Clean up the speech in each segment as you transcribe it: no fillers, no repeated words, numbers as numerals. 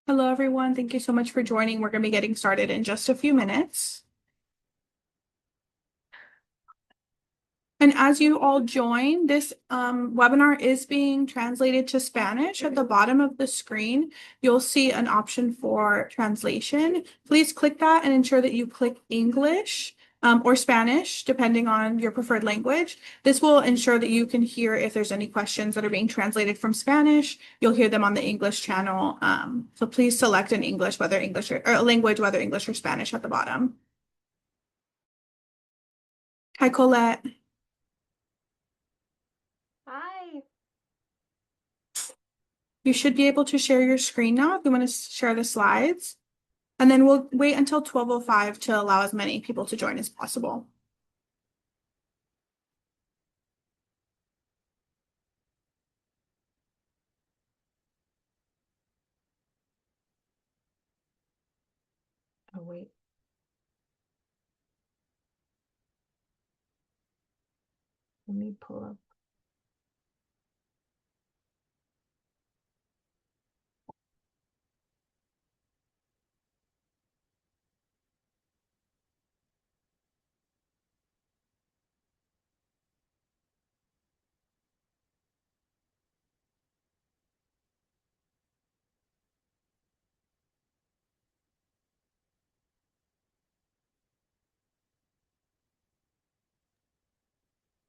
Hello, everyone. Thank you so much for joining. We're going to be getting started in just a few minutes. And as you all join, this webinar is being translated to Spanish. At the bottom of the screen, you'll see an option for translation. Please click that and ensure that you click English or Spanish, depending on your preferred language. This will ensure that you can hear if there's any questions that are being translated from Spanish. You'll hear them on the English channel. So please select an English, whether English or a language, whether English or Spanish at the bottom. Hi, Colette. Hi. You should be able to share your screen now if you want to share the slides. And then we'll wait until 12:05 to allow as many people to join as possible. Oh, wait. Let me pull up.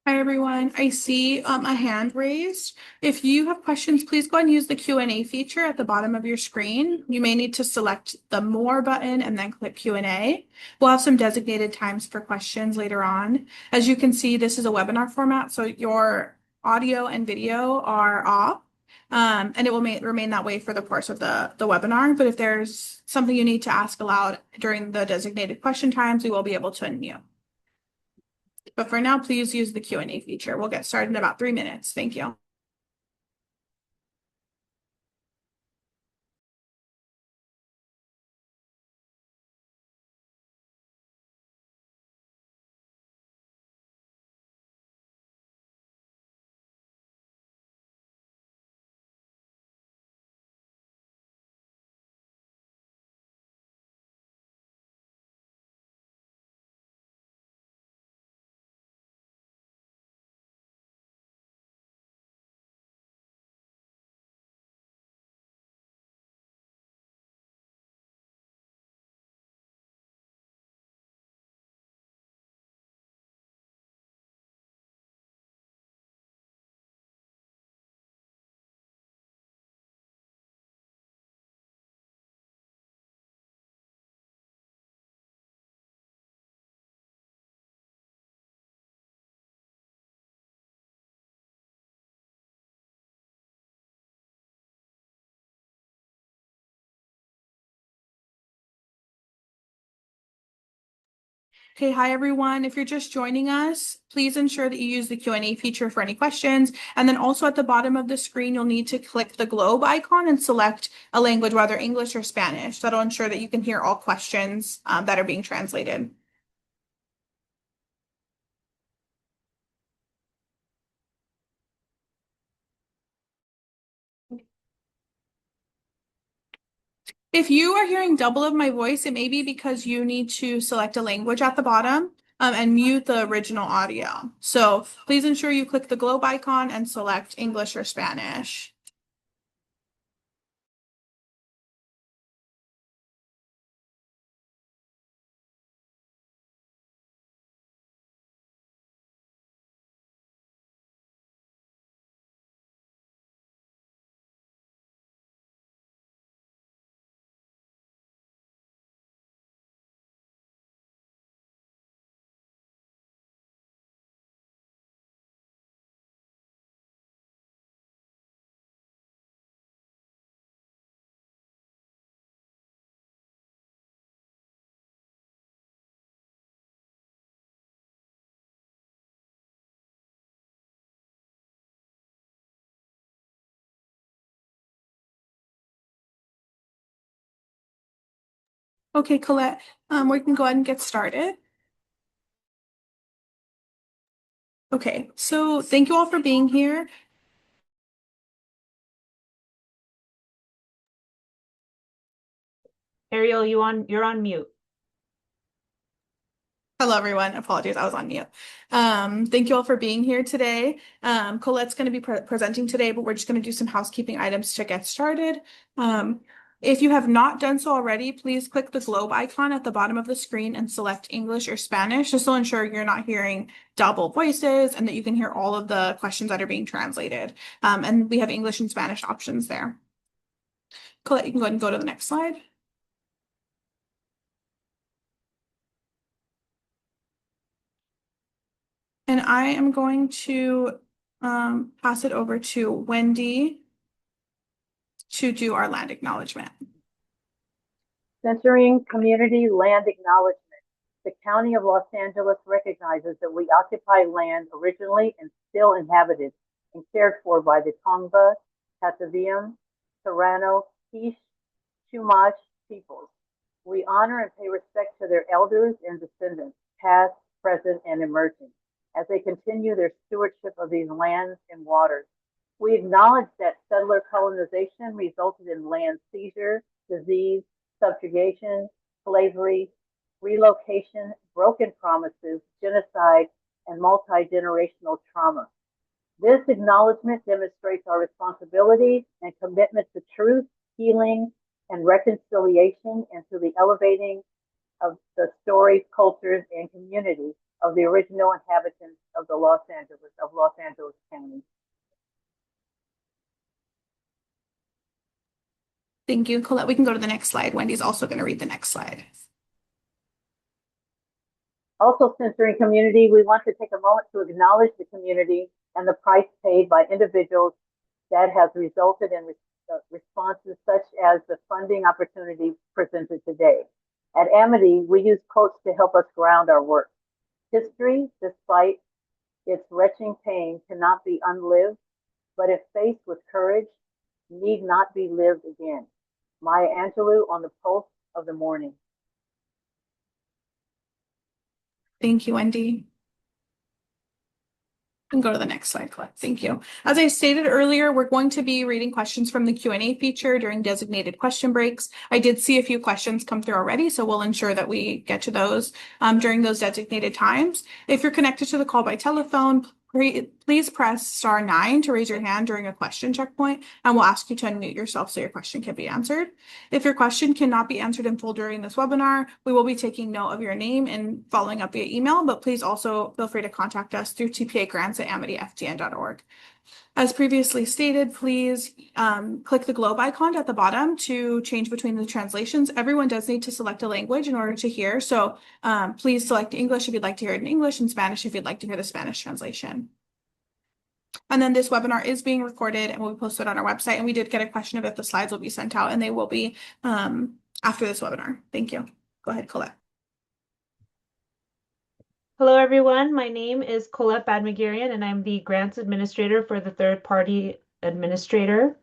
Hi, everyone. I see a hand raised. If you have questions, please go ahead and use the Q&A feature at the bottom of your screen. You may need to select the More button and then click Q&A. We'll have some designated times for questions later on. As you can see, this is a webinar format, so your audio and video are off. And it will remain that way for the course of the webinar. But if there's something you need to ask aloud during the designated question times, we will be able to unmute. But for now, please use the Q&A feature. We'll get started in about 3 minutes. Thank you. Okay, hi everyone. If you're just joining us, please ensure that you use the Q&A feature for any questions. And then also at the bottom of the screen, you'll need to click the globe icon and select a language, whether English or Spanish. That'll ensure that you can hear all questions that are being translated. If you are hearing double of my voice, it may be because you need to select a language at the bottom and mute the original audio. So please ensure you click the globe icon and select English or Spanish. Okay, Colette, we can go ahead and get started. Okay, so thank you all for being here. Ariel, you're on mute. Hello, everyone. Apologies, I was on mute. Thank you all for being here today. Colette's going to be presenting today, but we're just going to do some housekeeping items to get started. If you have not done so already, please click the globe icon at the bottom of the screen and select English or Spanish, just to ensure you're not hearing double voices and that you can hear all of the questions that are being translated. And we have English and Spanish options there. Colette, you can go ahead and go to the next slide. And I am going to pass it over to Wendy to do our land acknowledgement. Centering community land acknowledgement. The County of Los Angeles recognizes that we occupy land originally and still inhabited and cared for by the Tongva, Kataviam, Serrano, Quiche, Chumash peoples. We honor and pay respect to their elders and descendants, past, present, and emerging, as they continue their stewardship of these lands and waters. We acknowledge that settler colonization resulted in land seizure, disease, subjugation, slavery, relocation, broken promises, genocide, and multi-generational trauma. This acknowledgement demonstrates our responsibility and commitment to truth, healing, and reconciliation, and to the elevating of the stories, cultures, and communities of the original inhabitants of Los Angeles County. Thank you, Colette. We can go to the next slide. Wendy's also going to read the next slide. Also centering community, we want to take a moment to acknowledge the community and the price paid by individuals that has resulted in responses such as the funding opportunities presented today. At Amity, we use quotes to help us ground our work. History, despite its wrenching pain, cannot be unlived, but if faced with courage, need not be lived again. Maya Angelou on the pulse of the morning. Thank you, Wendy. And go to the next slide, Colette. Thank you. As I stated earlier, we're going to be reading questions from the Q&A feature during designated question breaks. I did see a few questions come through already, so we'll ensure that we get to those during those designated times. If you're connected to the call by telephone, please press *9 to raise your hand during a question checkpoint, and we'll ask you to unmute yourself so your question can be answered. If your question cannot be answered in full during this webinar, we will be taking note of your name and following up via email, but please also feel free to contact us through tpagrants@amityftn.org. As previously stated, please click the globe icon at the bottom to change between the translations. Everyone does need to select a language in order to hear, so please select English if you'd like to hear it in English and Spanish if you'd like to hear the Spanish translation. And then this webinar is being recorded and will be posted on our website. And we did get a question of if the slides will be sent out, and they will be after this webinar. Thank you. Go ahead, Colette. Hello, everyone. My name is Colette Badmagirian, and I'm the grants administrator for the third-party administrator.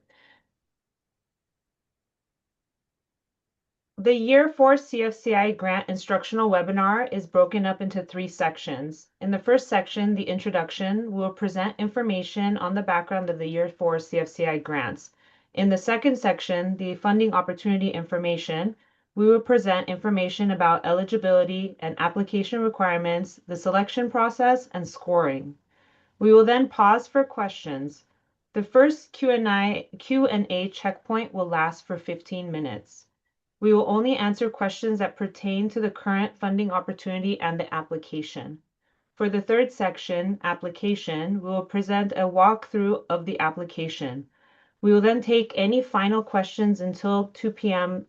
The Year 4 CFCI grant instructional webinar is broken up into 3 sections. In the first section, the introduction, we will present information on the background of the Year 4 CFCI grants. In the second section, the funding opportunity information, we will present information about eligibility and application requirements, the selection process, and scoring. We will then pause for questions. The first Q&A checkpoint will last for 15 minutes. We will only answer questions that pertain to the current funding opportunity and the application. For the third section, application, we will present a walkthrough of the application. We will then take any final questions until 2 p.m.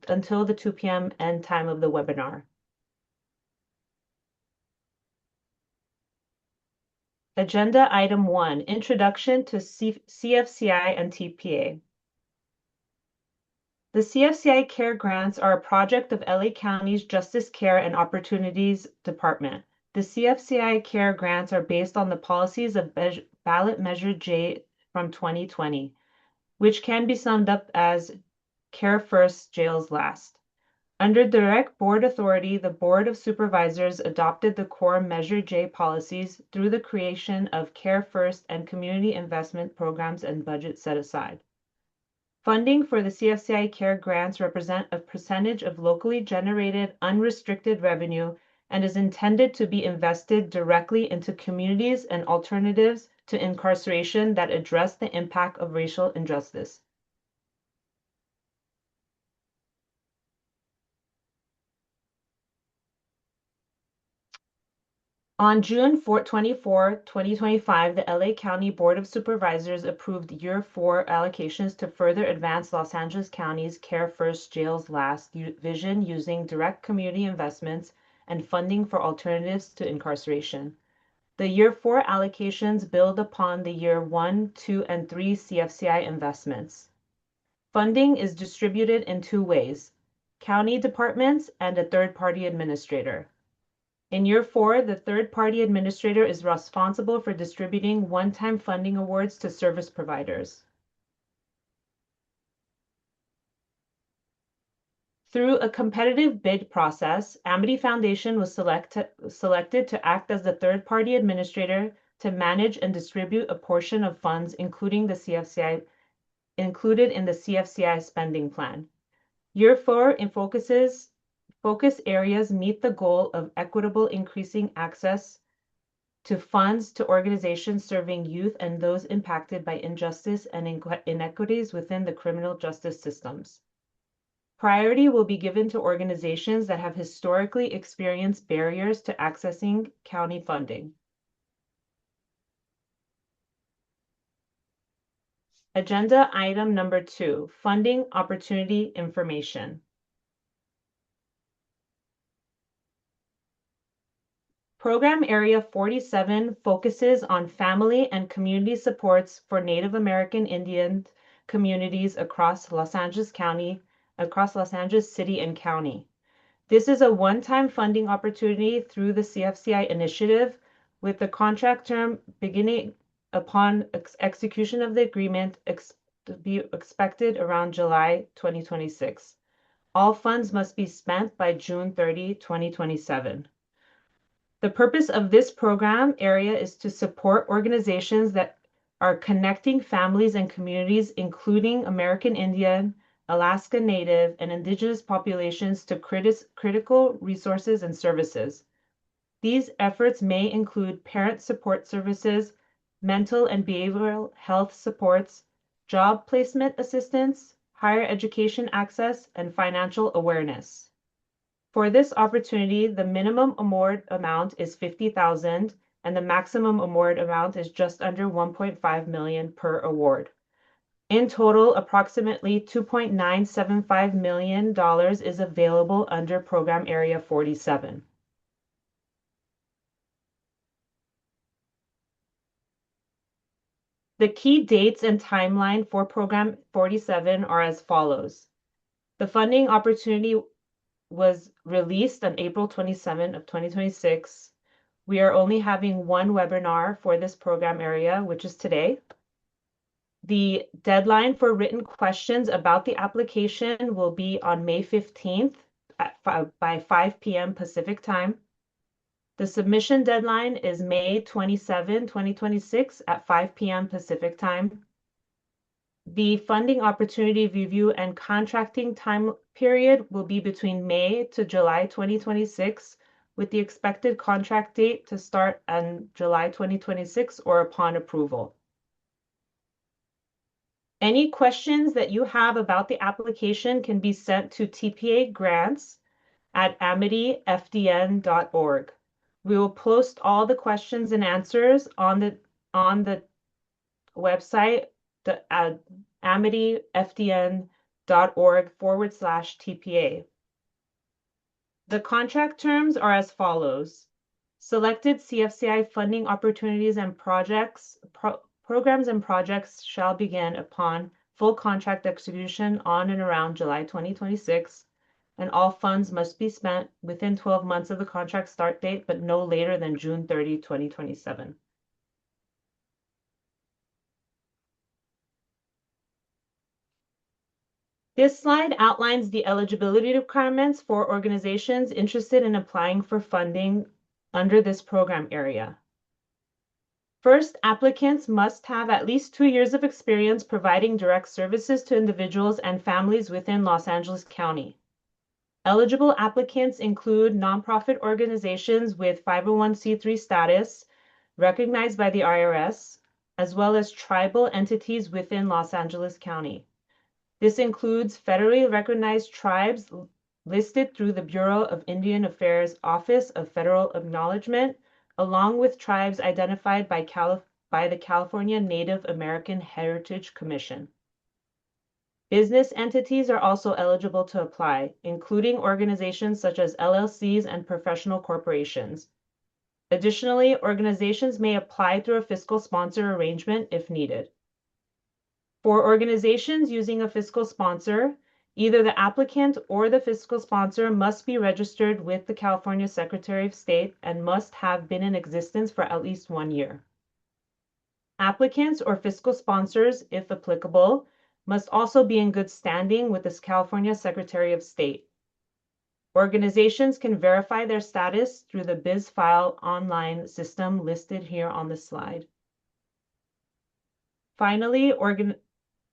until the 2 p.m. end time of the webinar. Agenda Item 1, Introduction to CFCI and TPA. The CFCI Care Grants are a project of LA County's Justice Care and Opportunities Department. The CFCI Care Grants are based on the policies of Ballot Measure J from 2020, which can be summed up as Care First, Jails Last. Under direct board authority, the Board of Supervisors adopted the core Measure J policies through the creation of Care First and community investment programs and budget set aside. Funding for the CFCI CARE grants represent a percentage of locally generated unrestricted revenue and is intended to be invested directly into communities and alternatives to incarceration that address the impact of racial injustice. On June 24, 2025, the LA County Board of Supervisors approved Year 4 allocations to further advance Los Angeles County's Care First, Jails Last vision using direct community investments and funding for alternatives to incarceration. The Year 4 allocations build upon the Year 1, 2, and 3 CFCI investments. Funding is distributed in two ways: county departments and a third-party administrator. In Year 4, the third-party administrator is responsible for distributing one-time funding awards to service providers. Through a competitive bid process, Amity Foundation was selected to act as the third-party administrator to manage and distribute a portion of funds included in the CFCI spending plan. Year 4 in focus areas meet the goal of equitable increasing access to funds to organizations serving youth and those impacted by injustice and inequities within the criminal justice systems. Priority will be given to organizations that have historically experienced barriers to accessing county funding. Agenda item number 2, funding opportunity information. Program Area 47 focuses on family and community supports for Native American Indian communities across Los Angeles City and County. This is a one-time funding opportunity through the CFCI initiative, with the contract term beginning upon execution of the agreement to be expected around July 2026. All funds must be spent by June 30, 2027. The purpose of this program area is to support organizations that are connecting families and communities, including American Indian, Alaska Native, and Indigenous populations to critical resources and services. These efforts may include parent support services, mental and behavioral health supports, job placement assistance, higher education access, and financial awareness. For this opportunity, the minimum award amount is $50,000 and the maximum award amount is just under $1.5 million per award. In total, approximately $2.975 million is available under Program Area 47. The key dates and timeline for Program 47 are as follows. The funding opportunity was released on April 27 of 2026. We are only having one webinar for this program area, which is today. The deadline for written questions about the application will be on May 15th by 5 p.m. Pacific time. The submission deadline is May 27, 2026 at 5 p.m. Pacific time. The funding opportunity review and contracting time period will be between May to July 2026, with the expected contract date to start on July 2026 or upon approval. Any questions that you have about the application can be sent to tpagrants@amityfdn.org. We will post all the questions and answers on the website, amityfdn.org/TPA. The contract terms are as follows. Selected CFCI funding opportunities and programs and projects shall begin upon full contract execution on and around July 2026, and all funds must be spent within 12 months of the contract start date, but no later than June 30, 2027. This slide outlines the eligibility requirements for organizations interested in applying for funding under this program area. First, applicants must have at least 2 years of experience providing direct services to individuals and families within Los Angeles County. Eligible applicants include nonprofit organizations with 501c3 status, recognized by the IRS, as well as tribal entities within Los Angeles County. This includes federally recognized tribes listed through the Bureau of Indian Affairs Office of Federal Acknowledgement, along with tribes identified by the California Native American Heritage Commission. Business entities are also eligible to apply, including organizations such as LLCs and professional corporations. Additionally, organizations may apply through a fiscal sponsor arrangement if needed. For organizations using a fiscal sponsor, either the applicant or the fiscal sponsor must be registered with the California Secretary of State and must have been in existence for at least 1 year. Applicants or fiscal sponsors, if applicable, must also be in good standing with the California Secretary of State. Organizations can verify their status through the BizFile online system listed here on the slide. Finally,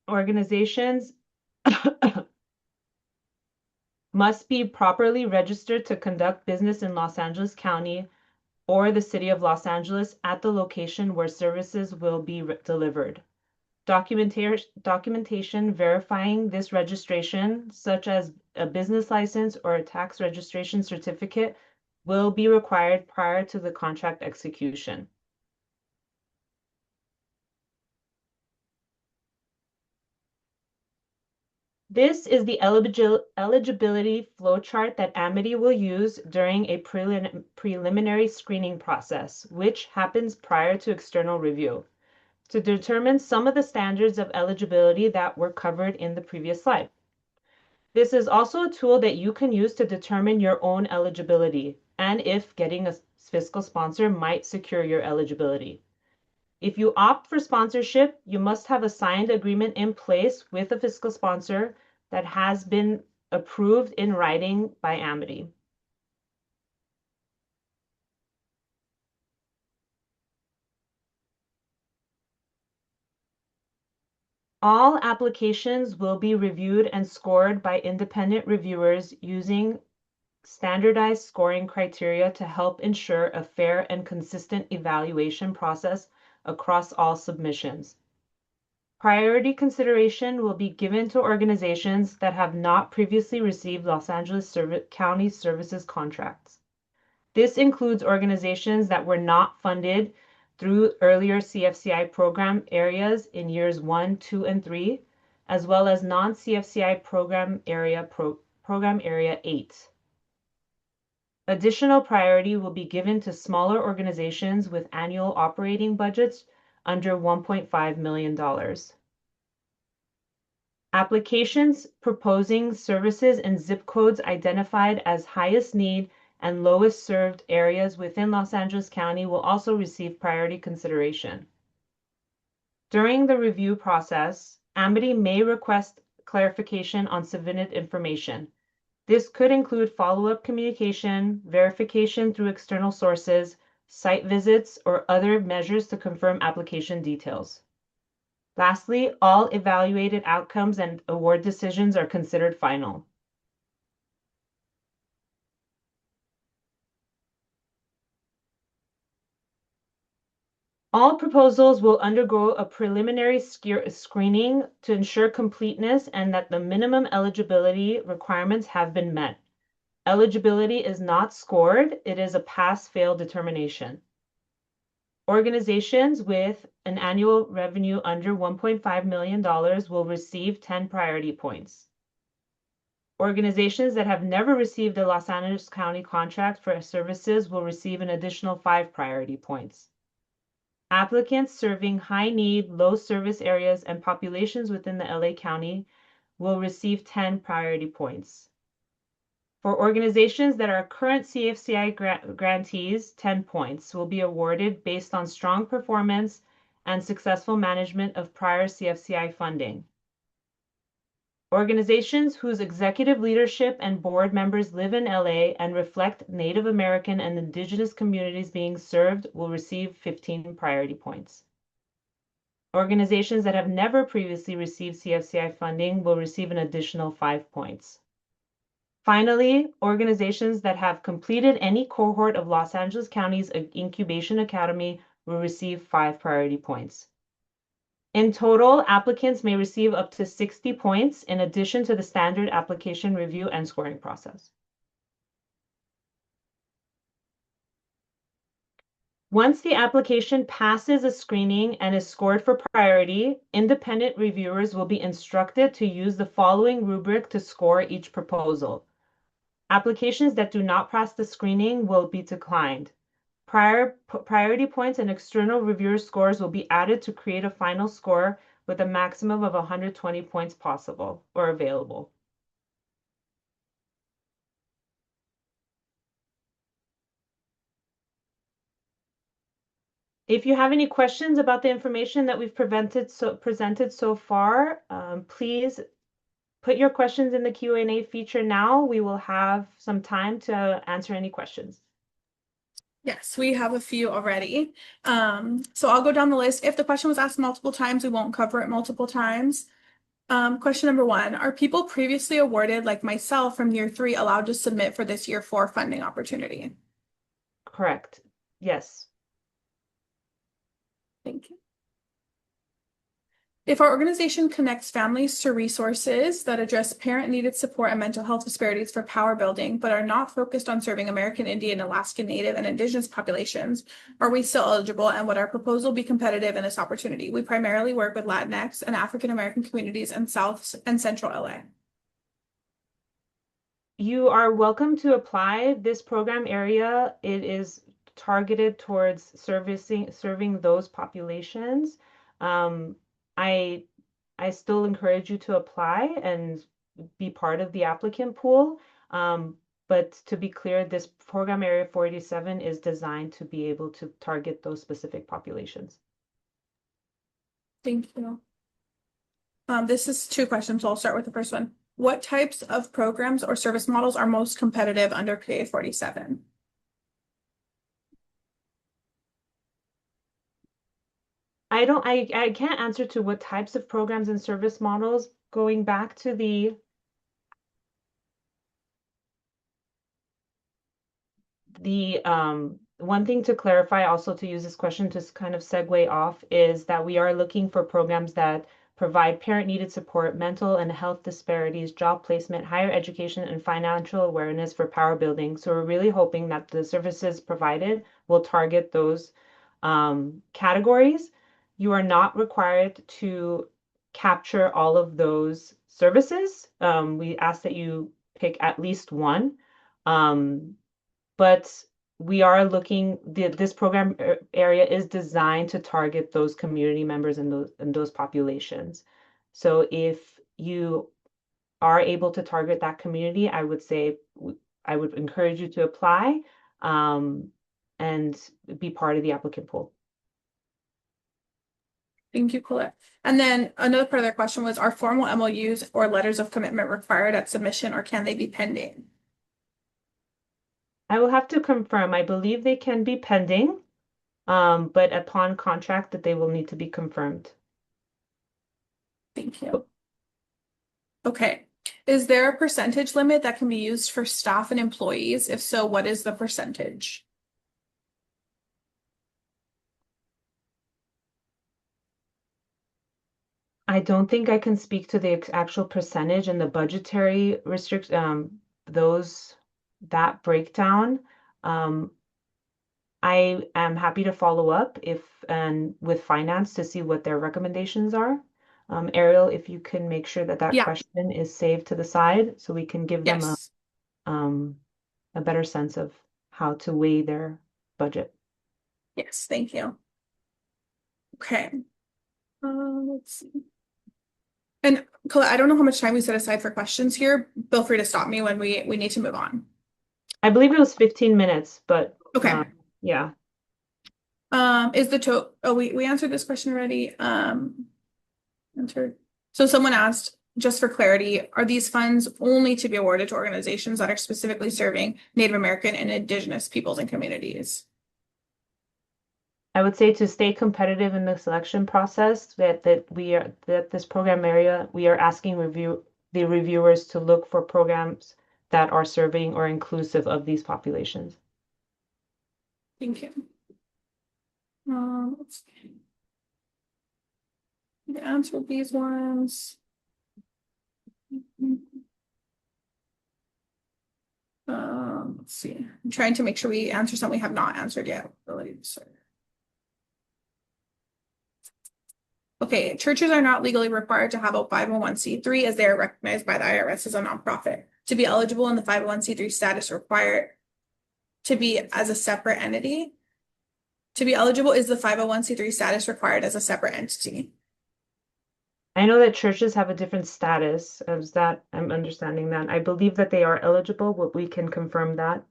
organizations must be properly registered to conduct business in Los Angeles County or the City of Los Angeles at the location where services will be delivered. Documentation verifying this registration, such as a business license or a tax registration certificate, will be required prior to the contract execution. This is the eligibility flowchart that Amity will use during a preliminary screening process, which happens prior to external review, to determine some of the standards of eligibility that were covered in the previous slide. This is also a tool that you can use to determine your own eligibility and if getting a fiscal sponsor might secure your eligibility. If you opt for sponsorship, you must have a signed agreement in place with a fiscal sponsor that has been approved in writing by Amity. All applications will be reviewed and scored by independent reviewers using standardized scoring criteria to help ensure a fair and consistent evaluation process across all submissions. Priority consideration will be given to organizations that have not previously received Los Angeles County Services contracts. This includes organizations that were not funded through earlier CFCI program areas in years 1, 2, and 3, as well as non-CFCI program area 8. Additional priority will be given to smaller organizations with annual operating budgets under $1.5 million. Applications proposing services in zip codes identified as highest need and lowest served areas within Los Angeles County will also receive priority consideration. During the review process, Amity may request clarification on submitted information. This could include follow-up communication, verification through external sources, site visits, or other measures to confirm application details. Lastly, all evaluated outcomes and award decisions are considered final. All proposals will undergo a preliminary screening to ensure completeness and that the minimum eligibility requirements have been met. Eligibility is not scored, it is a pass-fail determination. Organizations with an annual revenue under $1.5 million will receive 10 priority points. Organizations that have never received a Los Angeles County contract for services will receive an additional 5 priority points. Applicants serving high-need, low-service areas and populations within the LA County will receive 10 priority points. For organizations that are current CFCI grantees, 10 points will be awarded based on strong performance and successful management of prior CFCI funding. Organizations whose executive leadership and board members live in LA and reflect Native American and Indigenous communities being served will receive 15 priority points. Organizations that have never previously received CFCI funding will receive an additional 5 points. Finally, organizations that have completed any cohort of Los Angeles County's Incubation Academy will receive 5 priority points. In total, applicants may receive up to 60 points in addition to the standard application review and scoring process. Once the application passes a screening and is scored for priority, independent reviewers will be instructed to use the following rubric to score each proposal. Applications that do not pass the screening will be declined. Priority points and external reviewer scores will be added to create a final score with a maximum of 120 points possible or available. If you have any questions about the information that we've presented so far, please put your questions in the Q&A feature now. We will have some time to answer any questions. Yes, we have a few already. So I'll go down the list. If the question was asked multiple times, we won't cover it multiple times. Question number 1, are people previously awarded, like myself from year 3, allowed to submit for this year 4 funding opportunity? Correct. Yes. Thank you. If our organization connects families to resources that address parent-needed support and mental health disparities for power building, but are not focused on serving American Indian, Alaska Native, and Indigenous populations, are we still eligible, and would our proposal be competitive in this opportunity? We primarily work with Latinx and African American communities in South and Central LA. You are welcome to apply. This program area, it is targeted towards serving those populations. I still encourage you to apply and be part of the applicant pool. But to be clear, this program area 487 is designed to be able to target those specific populations. Thank you. This is 2 questions, so I'll start with the first one. What types of programs or service models are most competitive under PA 47? I can't answer to what types of programs and service models. Going back to the one thing to clarify, also to use this question to kind of segue off, is that we are looking for programs that provide parent-needed support, mental and health disparities, job placement, higher education, and financial awareness for power building. So we're really hoping that the services provided will target those categories. You are not required to capture all of those services. We ask that you pick at least one. But we are looking, this program area is designed to target those community members and those populations. So if you are able to target that community, I would say I would encourage you to apply and be part of the applicant pool. Thank you, Colette. And then another part of their question was, are formal MOUs or letters of commitment required at submission, or can they be pending? I will have to confirm. I believe they can be pending, but upon contract that they will need to be confirmed. Thank you. Okay. Is there a percentage limit that can be used for staff and employees? If so, what is the percentage? I don't think I can speak to the actual percentage and the budgetary that breakdown. I am happy to follow up with finance to see what their recommendations are. Ariel, if you can make sure that question is saved to the side so we can give them a better sense of how to weigh their budget. Yes, thank you. Okay. Let's see. And Colette, I don't know how much time we set aside for questions here. Feel free to stop me when we need to move on. I believe it was 15 minutes, but okay. Yeah. Is the we answered this question already. Answered. So someone asked, just for clarity, are these funds only to be awarded to organizations that are specifically serving Native American and Indigenous peoples and communities? I would say to stay competitive in the selection process, that this program area, we are asking the reviewers to look for programs that are serving or inclusive of these populations. Thank you. Let's see. The answer these ones. Let's see. I'm trying to make sure we answer some we have not answered yet. Ability to serve. Okay, churches are not legally required to have a 501c3 as they are recognized by the IRS as a nonprofit. To be eligible in the 501c3 status required to be as a separate entity. To be eligible, is the 501c3 status required as a separate entity? I know that churches have a different status as that. I'm understanding that. I believe that they are eligible, but we can confirm that.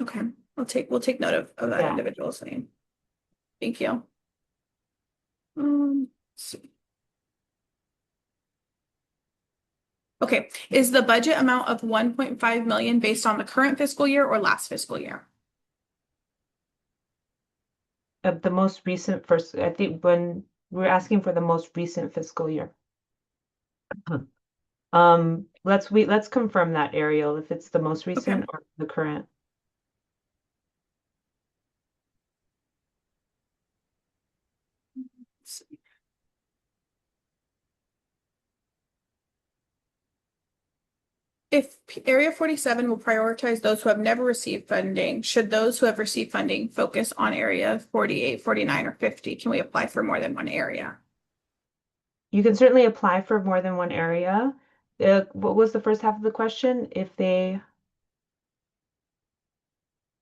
Okay, we'll take note of that Yeah. individual's name. Thank you. Let's see. Okay, is the budget amount of 1.5 million based on the current fiscal year or last fiscal year? The most recent first, I think when we're asking for the most recent fiscal year. Let's confirm that, Ariel, if it's the most recent or the current. Let's see. If Area 47 will prioritize those who have never received funding, should those who have received funding focus on Area 48, 49, or 50? Can we apply for more than one area? You can certainly apply for more than one area. What was the first half of the question? If they...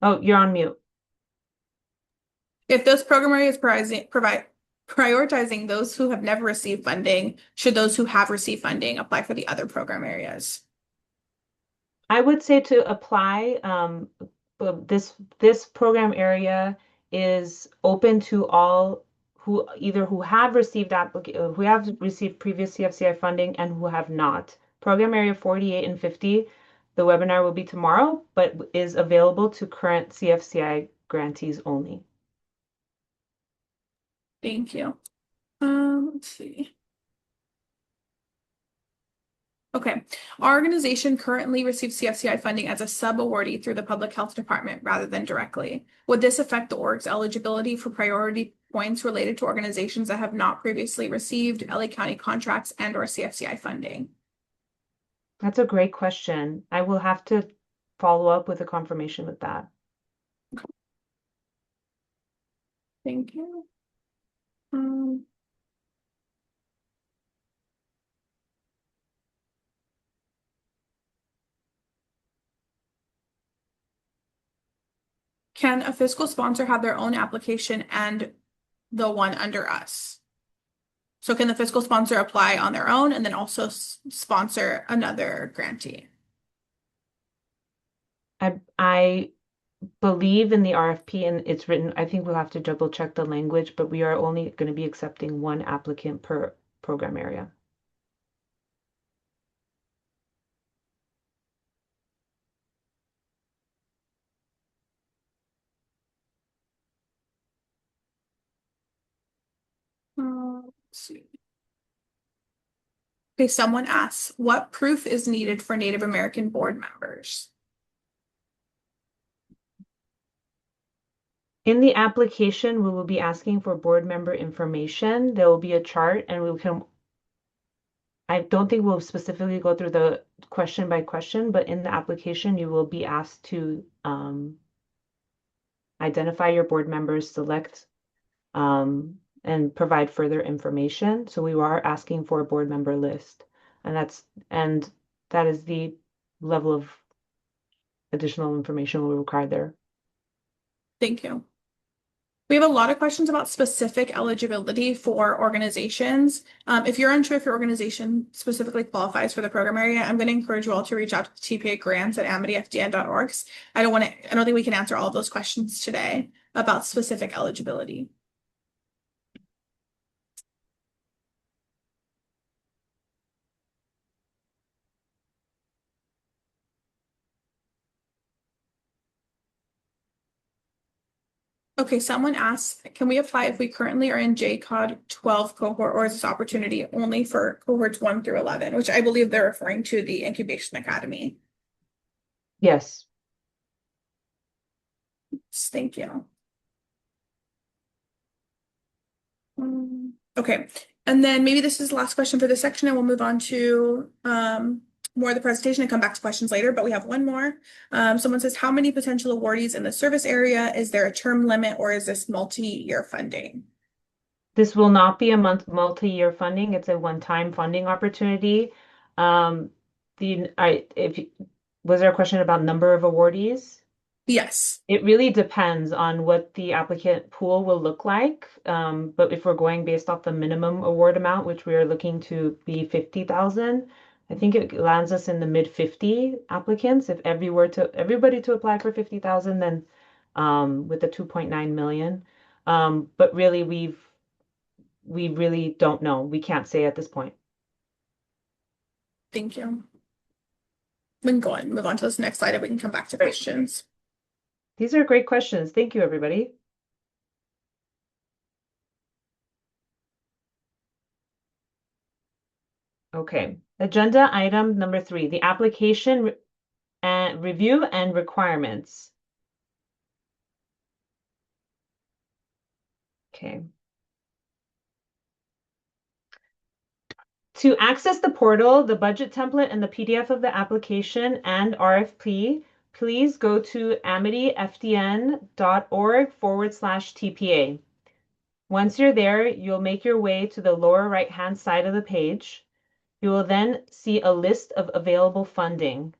Oh, you're on mute. If those program areas prioritizing those who have never received funding, should those who have received funding apply for the other program areas? I would say to apply, this program area is open to all who have received previous CFCI funding and who have not. Program area 48 and 50, the webinar will be tomorrow, but is available to current CFCI grantees only. Thank you. Let's see. Okay, our organization currently receives CFCI funding as a sub-awardee through the Public Health Department rather than directly. Would this affect the org's eligibility for priority points related to organizations that have not previously received LA County contracts and/or CFCI funding? That's a great question. I will have to follow up with a confirmation with that. Okay. Thank you. Can a fiscal sponsor have their own application and the one under us? So can the fiscal sponsor apply on their own and then also sponsor another grantee? I believe in the RFP and it's written, I think we'll have to double check the language, but we are only going to be accepting one applicant per program area. Let's see. Okay, someone asks, what proof is needed for Native American board members? In the application, we will be asking for board member information. There will be a chart and I don't think we'll specifically go through the question by question, but in the application, you will be asked to identify your board members, select and provide further information. So we are asking for a board member list, and that is the level of additional information we require there. Thank you. We have a lot of questions about specific eligibility for organizations. If you're unsure if your organization specifically qualifies for the program area, I'm going to encourage you all to reach out to the TPA grants at amityfdn.org. I don't think we can answer all of those questions today about specific eligibility. Okay, someone asked, can we apply if we currently are in JCOD 12 cohort, or is this opportunity only for cohorts 1 through 11, which I believe they're referring to the Incubation Academy. Yes. Thank you. Okay, and then maybe this is the last question for this section, and we'll move on to more of the presentation and come back to questions later, but we have one more. Someone says, how many potential awardees in the service area? Is there a term limit, or is this multi-year funding? This will not be a multi-year funding. It's a one-time funding opportunity. Was there a question about number of awardees? Yes. It really depends on what the applicant pool will look like. But if we're going based off the minimum award amount, which we are looking to be 50,000, I think it lands us in the mid 50 applicants. If everybody to apply for 50,000, then with the 2.9 million. But really we really don't know. We can't say at this point. Thank you. We can go on, move on to this next slide, and we can come back to Great. questions. These are great questions. Thank you, everybody. Okay, agenda item number 3, the application and review and requirements. Okay. To access the portal, the budget template, and the PDF of the application and RFP, please go to amityfdn.org/TPA. Once you're there, you'll make your way to the lower right-hand side of the page. You will then see a list of available funding.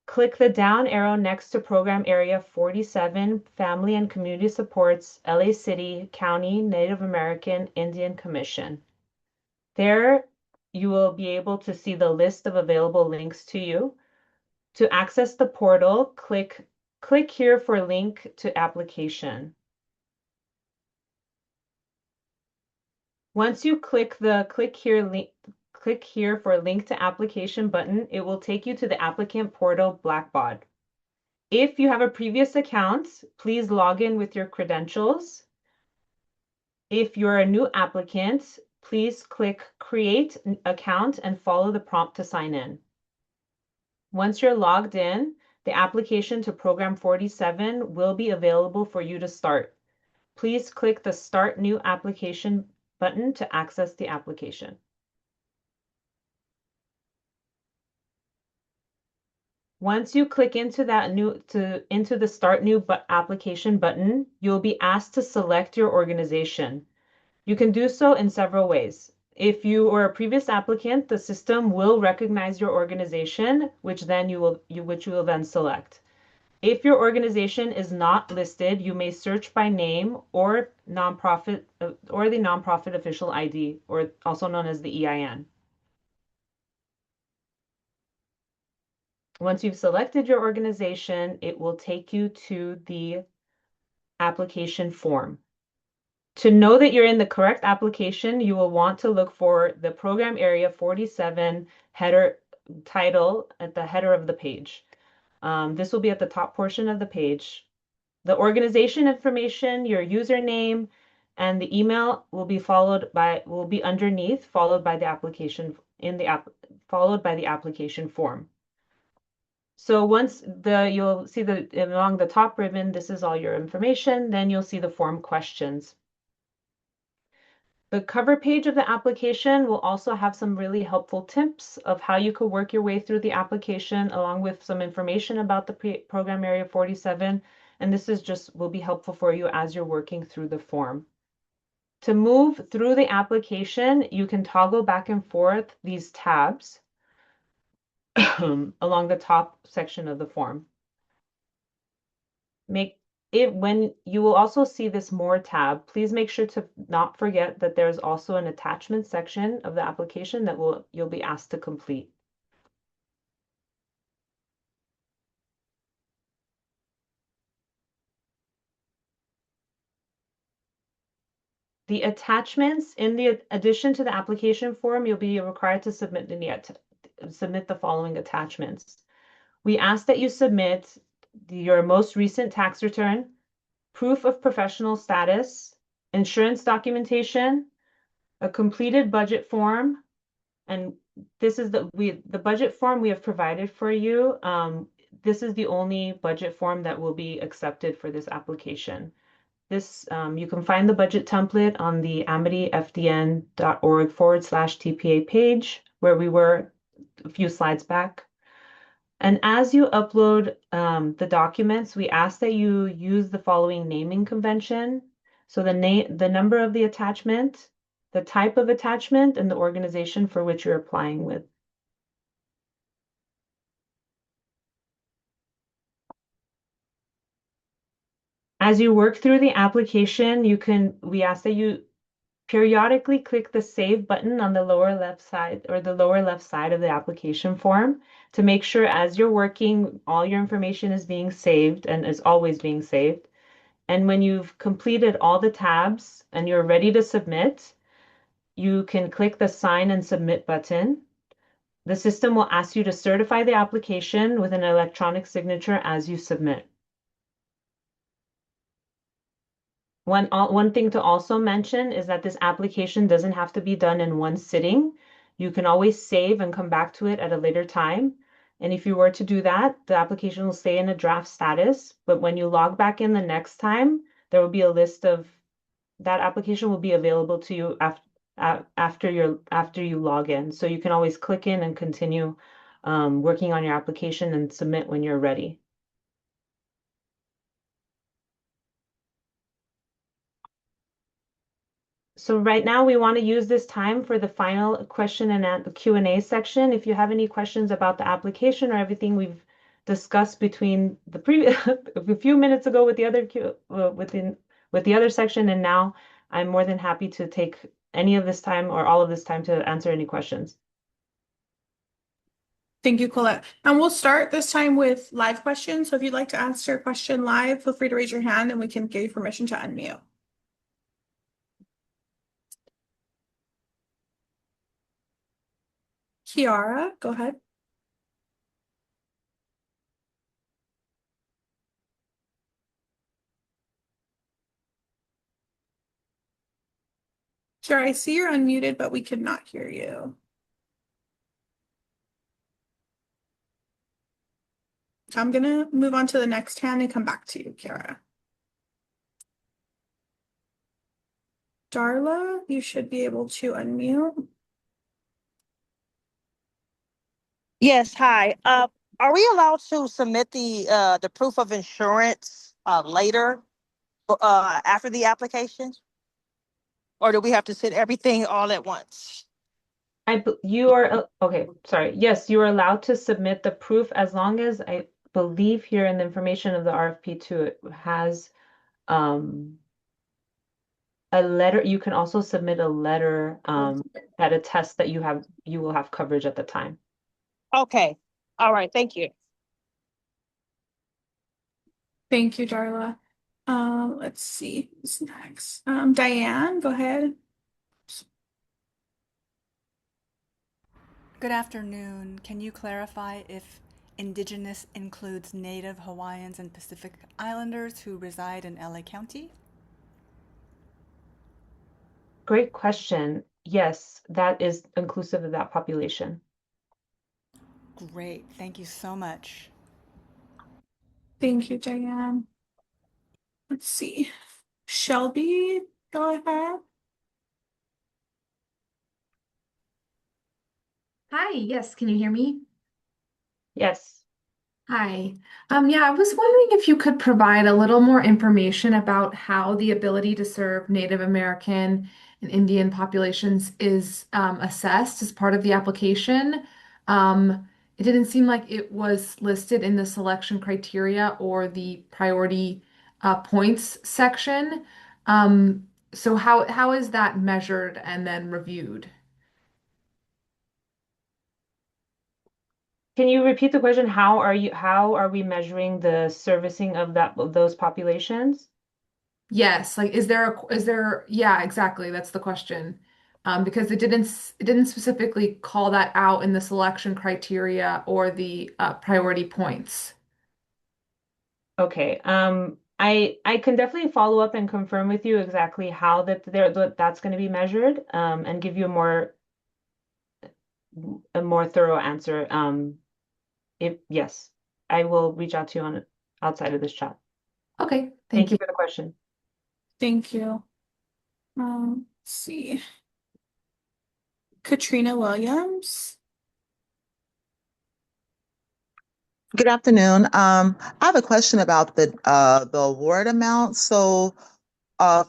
Click the down arrow next to Program Area 47, Family and Community Supports, LA City, County, Native American, Indian Commission. There, you will be able to see the list of available links to you. To access the portal, click here for link to application. Once you click the click here for link to application button, it will take you to the applicant portal Blackbaud. If you have a previous account, please log in with your credentials. If you're a new applicant, please click Create Account and follow the prompt to sign in. Once you're logged in, the application to Program 47 will be available for you to start. Please click the Start New Application button to access the application. Once you click into the Start New Application button, you'll be asked to select your organization. You can do so in several ways. If you are a previous applicant, the system will recognize your organization, which you will then select. If your organization is not listed, you may search by name or the nonprofit official ID, or also known as the EIN. Once you've selected your organization, it will take you to the application form. To know that you're in the correct application, you will want to look for the Program Area 47 header title at the header of the page. This will be at the top portion of the page. The organization information, your username, and the email will be underneath, followed by the application form. So once you'll see along the top ribbon, this is all your information. Then you'll see the form questions. The cover page of the application will also have some really helpful tips of how you could work your way through the application, along with some information about the Program Area 47. And this will be helpful for you as you're working through the form. To move through the application, you can toggle back and forth these tabs along the top section of the form. When you will also see this More tab, please make sure to not forget that there's also an attachment section of the application that you'll be asked to complete. The attachments, in the addition to the application form, you'll be required to submit the following attachments. We ask that you submit your most recent tax return, proof of professional status, insurance documentation, a completed budget form, and this is the budget form we have provided for you. This is the only budget form that will be accepted for this application. This you can find the budget template on the amityfdn.org/TPA page where we were a few slides back. And as you upload the documents, we ask that you use the following naming convention. So the number of the attachment, the type of attachment, and the organization for which you're applying with. As you work through the application, we ask that you periodically click the Save button on the lower left side or the lower left side of the application form to make sure as you're working, all your information is being saved and is always being saved. And when you've completed all the tabs and you're ready to submit, you can click the Sign and Submit button. The system will ask you to certify the application with an electronic signature as you submit. One thing to also mention is that this application doesn't have to be done in one sitting. You can always save and come back to it at a later time. And if you were to do that, the application will stay in a draft status. But when you log back in the next time, there will be a list of that application will be available to you after you log in. So you can always click in and continue working on your application and submit when you're ready. So right now we want to use this time for the final question and Q&A section. If you have any questions about the application or everything we've discussed between the previous a few minutes ago with the other with the other section and now, I'm more than happy to take any of this time or all of this time to answer any questions. Thank you, Colette. And we'll start this time with live questions. So if you'd like to answer a question live, feel free to raise your hand and we can give you permission to unmute. Kiara, go ahead. Kiara, I see you're unmuted, but we cannot hear you. I'm going to move on to the next hand and come back to you, Kiara. Darla, you should be able to unmute. Yes, hi. Are we allowed to submit the proof of insurance later after the application, or do we have to send everything all at once? You are okay, sorry. Yes, you are allowed to submit the proof as long as I believe here in the information of the RFP too, it has a letter. You can also submit a letter that attests that you will have coverage at the time. Okay. All right. Thank you. Thank you, Darla. Let's see who's next. Diane, go ahead. Good afternoon. Can you clarify if Indigenous includes Native Hawaiians and Pacific Islanders who reside in LA County? Great question. Yes, that is inclusive of that population. Great. Thank you so much. Thank you, Diane. Let's see. Shelby, go ahead. Hi, yes, can you hear me? Yes. Hi. Yeah, I was wondering if you could provide a little more information about how the ability to serve Native American and Indian populations is assessed as part of the application. It didn't seem like it was listed in the selection criteria or the priority points section. So how is that measured and then reviewed? Can you repeat the question? How are we measuring the servicing of those populations? Yes, like yeah, exactly. That's the question. Because it didn't specifically call that out in the selection criteria or the priority points. Okay. I can definitely follow up and confirm with you exactly how that's going to be measured, and give you a more thorough answer. If yes, I will reach out to you on outside of this chat. Okay, Thank thank you you. for the question. Thank you. Let's see. Katrina Williams. Good afternoon. I have a question about the award amount. So,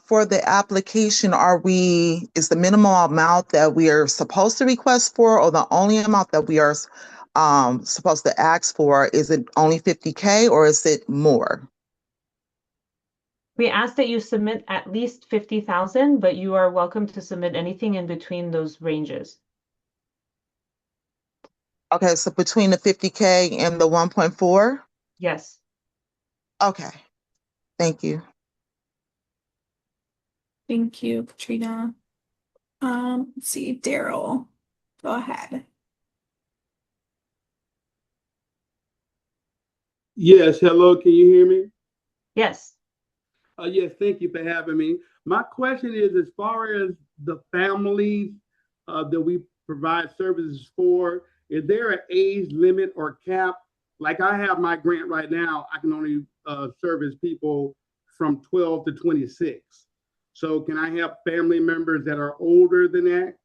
for the application, is the minimum amount that we are supposed to request for, or the only amount that we are supposed to ask for? Is it only 50K or is it more? We ask that you submit at least 50,000, but you are welcome to submit anything in between those ranges. Okay, so between the 50K and the 1.4? Yes. Okay, thank you. Thank you, Katrina. Let's see, Daryl. Go ahead. Yes, hello, can you hear me? Yes. Yes, thank you for having me. My question is, as far as the families that we provide services for, is there an age limit or cap? Like I have my grant right now, I can only service people from 12 to 26. So can I have family members that are older than that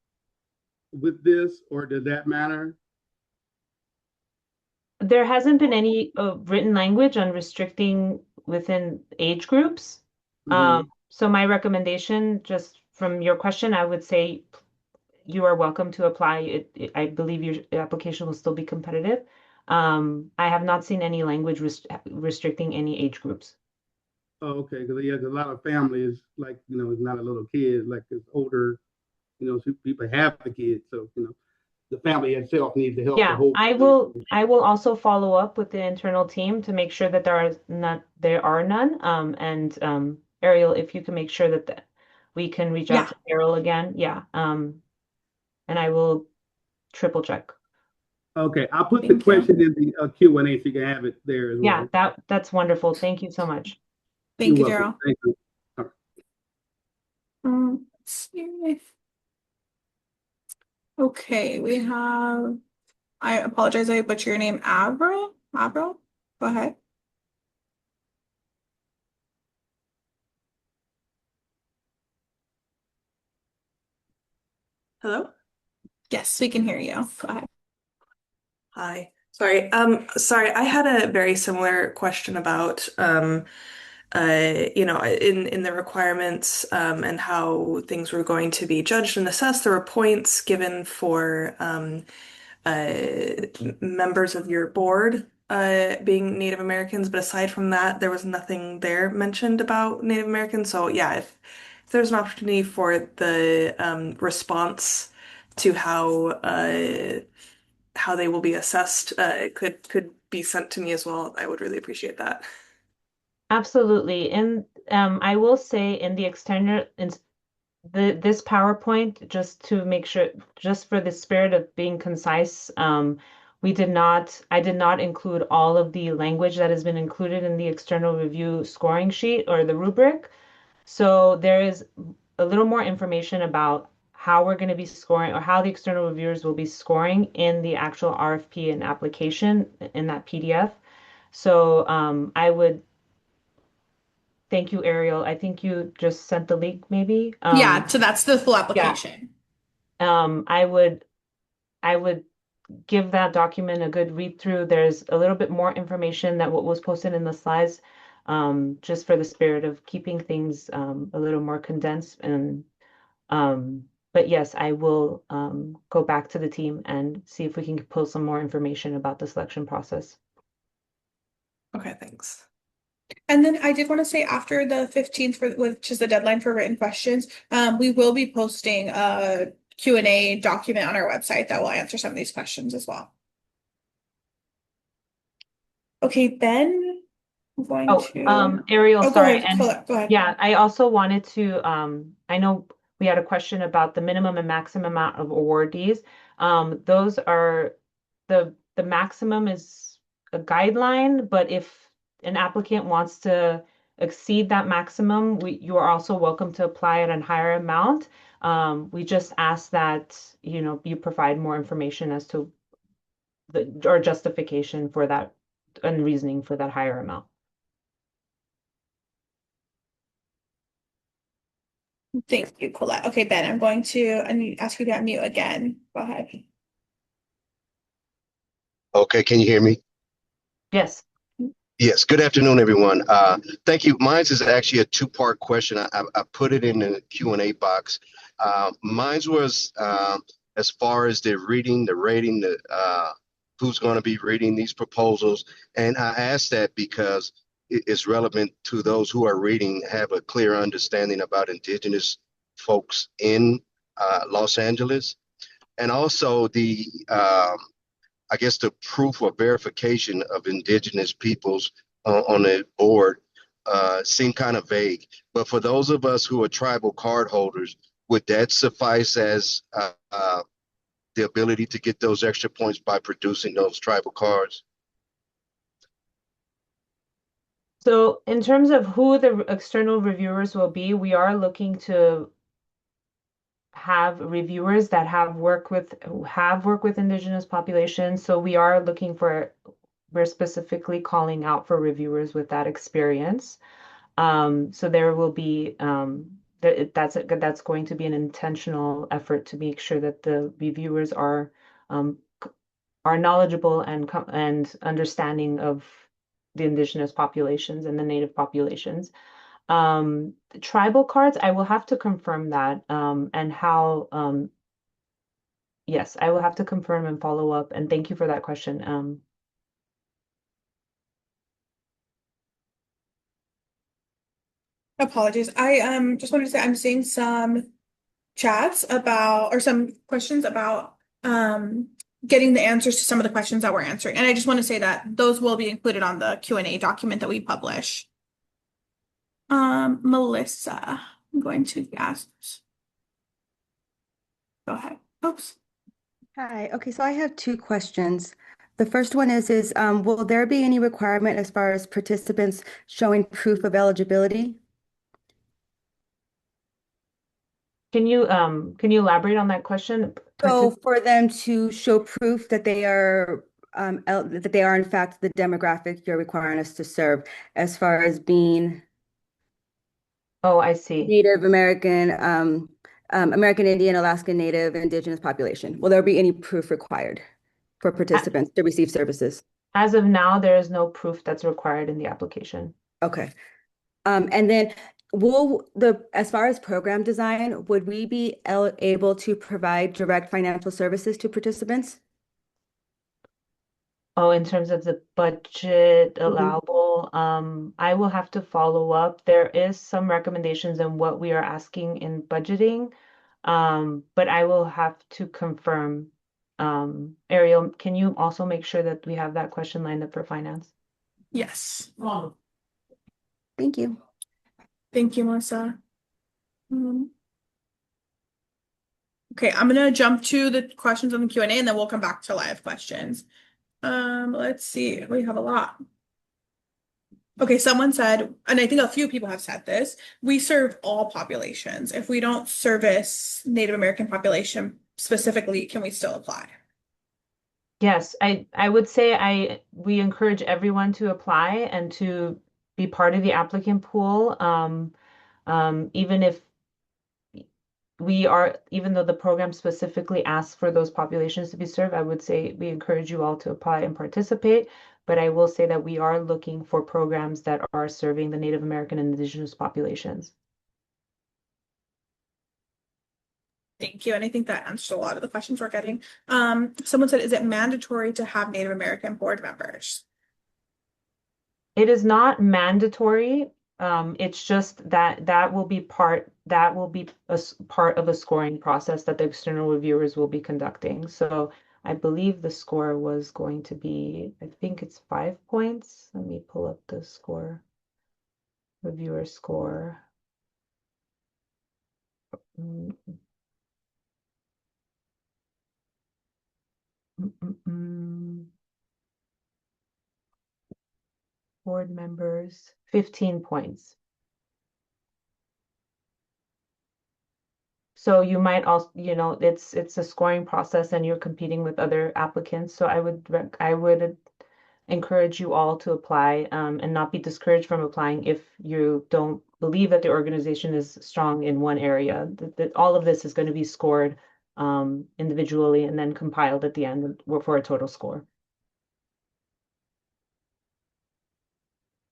with this, or does that matter? There hasn't been any written language on restricting within age groups. Mm-hmm. So my recommendation, just from your question, I would say you are welcome to apply. I believe your application will still be competitive. I have not seen any language restricting any age groups. Oh, okay, because yeah, a lot of families, like, it's not a little kid, like it's older, people have the kids, so, the family itself needs to help the Yeah, whole I family. will also follow up with the internal team to make sure that there are none. And Ariel, if you can make sure that we can reach out Yeah, to Carol again. Yeah. And I will triple check. Okay, I'll put the thank you. question in the Q&A so you can have it there as Yeah, well. that's wonderful. Thank you so much. You're Thank you, welcome. Daryl. Thank you. All right. Let's see. Okay, we have, I apologize, I butchered your name, Avril. Avril, go ahead. Hello? Yes, we can hear you. Go ahead. Hi. Sorry. Sorry, I had a very similar question about in the requirements and how things were going to be judged and assessed. There were points given for members of your board being Native Americans, but aside from that, there was nothing there mentioned about Native Americans. So yeah, if there's an opportunity for the response to how they will be assessed, it could be sent to me as well. I would really appreciate that. Absolutely. And I will say in the external in this PowerPoint, just to make sure, just for the spirit of being concise, I did not include all of the language that has been included in the external review scoring sheet or the rubric. So there is a little more information about how we're going to be scoring or how the external reviewers will be scoring in the actual RFP and application in that PDF. So I would thank you, Ariel. I think you just sent the link, maybe. Yeah, so that's the full Yeah. application. I would give that document a good read through. There's a little bit more information than what was posted in the slides, just for the spirit of keeping things a little more condensed. But yes, I will go back to the team and see if we can pull some more information about the selection process. Okay, thanks. And then I did want to say after the 15th, which is the deadline for written questions, we will be posting a Q&A document on our website that will answer some of these questions as well. Okay, Ben, I'm going to. Ariel, Oh, sorry. go ahead. Yeah, I also wanted to, I know we had a question about the minimum and maximum amount of awardees. Those are the maximum is a guideline, but if an applicant wants to exceed that maximum, you are also welcome to apply at a higher amount. We just ask that, you provide more information as to or justification for that and reasoning for that higher amount. Thank you, Colette. Okay, Ben, I'm going to ask you to unmute again. Go ahead. Okay, can you hear me? Yes. Yes. Good afternoon, everyone. Thank you. Mine is actually a two-part question. I put it in the Q&A box. Mine was as far as the reading, the rating, who's going to be reading these proposals. And I asked that because it's relevant to those who are reading, have a clear understanding about Indigenous folks in Los Angeles. And also I guess the proof or verification of Indigenous peoples on the board seem kind of vague. But for those of us who are tribal card holders, would that suffice as the ability to get those extra points by producing those tribal cards? So in terms of who the external reviewers will be, we are looking to have reviewers that have worked with Indigenous populations. So we're specifically calling out for reviewers with that experience. So there will be that's going to be an intentional effort to make sure that the reviewers are knowledgeable and understanding of the Indigenous populations and the Native populations. The tribal cards, I will have to confirm that, and how, yes, I will have to confirm and follow up. And thank you for that question. Apologies. I just wanted to say I'm seeing some chats about or some questions about getting the answers to some of the questions that we're answering. And I just want to say that those will be included on the Q&A document that we publish. Melissa, I'm going to ask. Go ahead. Oops. Hi. Okay, so I have two questions. The first one is will there be any requirement as far as participants showing proof of eligibility? Can you elaborate on that question? So for them to show proof that they are in fact the demographic you're requiring us to serve, as far as being Oh, I see. Native American, American Indian, Alaskan Native, Indigenous population. Will there be any proof required for participants to receive services? As of now, there is no proof that's required in the application. Okay. And then as far as program design, would we be able to provide direct financial services to participants? Oh, in terms of the budget allowable, I will have to follow up. There is some recommendations in what we are asking in budgeting, but I will have to confirm. Ariel, can you also make sure that we have that question lined up for finance? Yes. Thank you. Thank you, Melissa. Okay, I'm gonna jump to the questions on the Q&A and then we'll come back to live questions. Let's see. We have a lot. Okay, someone said, and I think a few people have said this, we serve all populations. If we don't service Native American population specifically, can we still apply? Yes, I would say we encourage everyone to apply and to be part of the applicant pool. Even though the program specifically asks for those populations to be served, I would say we encourage you all to apply and participate. But I will say that we are looking for programs that are serving the Native American and Indigenous populations. Thank you. And I think that answers a lot of the questions we're getting. Someone said, is it mandatory to have Native American board members? It is not mandatory. It's just that will be part of a scoring process that the external reviewers will be conducting. So I believe the score was going to be, I think it's 5 points. Let me pull up the score, reviewer score. Mm, mm, mm, mm. board members, 15 points. So you might also, it's a scoring process and you're competing with other applicants. So I would encourage you all to apply and not be discouraged from applying if you don't believe that the organization is strong in one area. That all of this is going to be scored individually and then compiled at the end for a total score.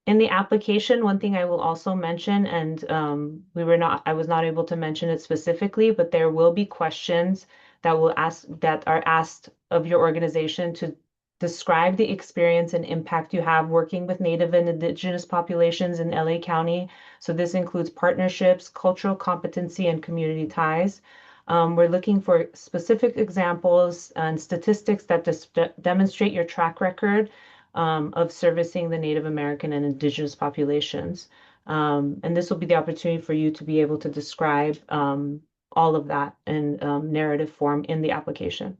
In the application, one thing I will also mention, and I was not able to mention it specifically, but there will be questions that are asked of your organization to describe the experience and impact you have working with Native and Indigenous populations in LA County. So this includes partnerships, cultural competency, and community ties. We're looking for specific examples and statistics that demonstrate your track record of servicing the Native American and Indigenous populations. And this will be the opportunity for you to be able to describe all of that in narrative form in the application.